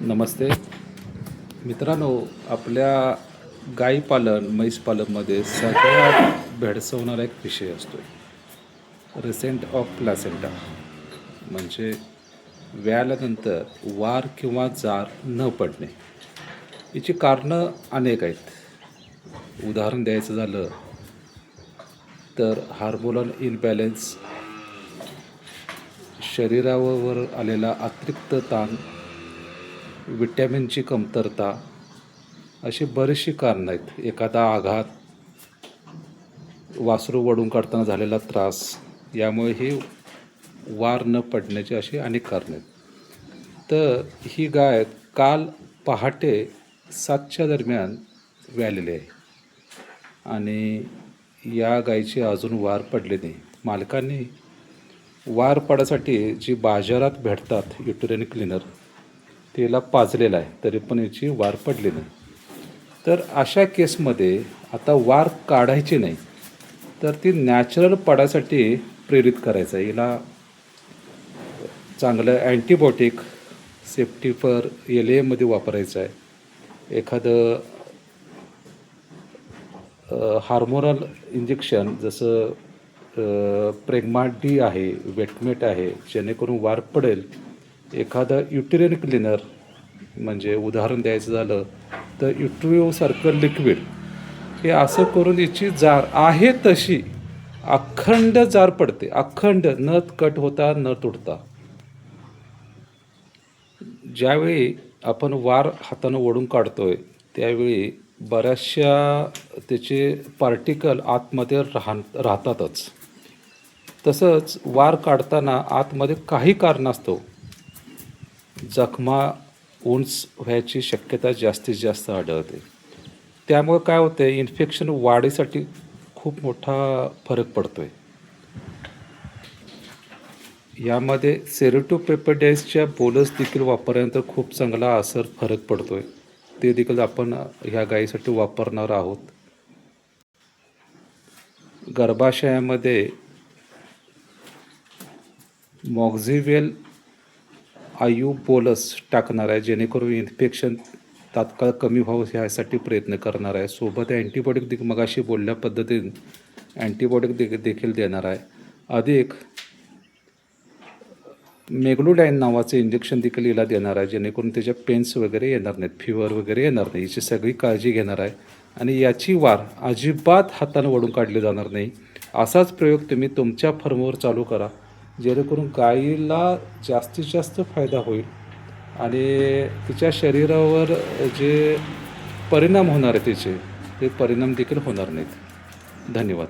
नमस्ते मित्रांनो, आपल्या गाई पालन म्हैस पालनमध्ये सगळ्यात भेडसावणारा एक विषय असतो रिसेंट ऑफ प्लॅसेंटा, म्हणजे व्याल्यानंतर वार किंवा जार न पडणे. याची कारणं अनेक आहेत. उदाहरण द्यायचं झालं तर हार्मोनल इनबॅलेन्स, शरीरावर आलेला अतिरिक्त ताण, विटॅमिनची कमतरता, अशी बरीचशी कारणं आहेत. एखादा आघात, वासरू वडून काढताना झालेला त्रास, यामुळे ही वार न पडण्याची अशी अनेक कारणं आहेत. तर ही गाय काल पहाटे 7च्या दरम्यान व्यालेली आहे आणि या गायीची अजून वार पडली नाही. मालकांनी वार पडायसाठी जी बाजारात भेटतात युटेरिन क्लीनर, तिला पाजलेला आहे, तरी पण याची वार पडली नाही. तर अशा केसमध्ये आता वार काढायची नाही, तर ती नॅचरल पडायसाठी प्रेरित करायचं आहे. हिला चांगलं अँटीबायोटिक सेफ्टी फॉर LAमध्ये वापरायचं आहे. एखादं हार्मोनल इंजेक्शन जसं प्रेग्मा D आहे, वेटमेट आहे, जेणेकरून वार पडेल. एखादं युटेरिन क्लीनर, म्हणजे उदाहरण द्यायचं झालं तर युट्रिओसारखं लिक्विड, हे असं करून याची जार आहे तशी अखंड जार पडते, अखंड, न कट होता न तुटता. ज्यावेळी आपण वार हातानं ओढून काढतोय त्यावेळी बऱ्याचशा त्याचे पार्टिकल आतमध्ये राहतातच. तसंच वार काढताना आतमध्ये काही कारणास्तव जखमा उंच व्हायची शक्यता जास्तीत जास्त आढळते. त्यामुळे काय होतं आहे, इन्फेक्शन वाढीसाठी खूप मोठा फरक पडतो आहे. यामध्ये सेरोटोपेपेडाइजच्या बोलस देखील वापरल्यानंतर खूप चांगला फरक पडतो आहे. ते देखील आपण ह्या गायीसाठी वापरणार आहोत. गर्भाशयामध्ये मॉक्झिवेल बोलस टाकणार आहे, जेणेकरून इन्फेक्शन तात्काळ कमी व्हावं ह्यासाठी प्रयत्न करणार आहे. सोबत अँटीबायोटिक मगाशी बोलल्या पद्धतीने अँटीबायोटिक देखील देणार आहे. अधिक मेग्लोडाईन नावाचं इंजेक्शन देखील हिला देणार आहे, जेणेकरून त्याच्या पेन्स वगैरे येणार नाहीत, फिवर वगैरे येणार नाही. याची सगळी काळजी घेणार आहे आणि याची वार अजिबात हातानं वडून काढली जाणार नाही. असाच प्रयोग तुम्ही तुमच्या फार्मवर चालू करा, जेणेकरून गायीला जास्तीत जास्त फायदा होईल आणि तिच्या शरीरावर जे परिणाम होणार आहे ते परिणाम देखील होणार नाहीत. धन्यवाद.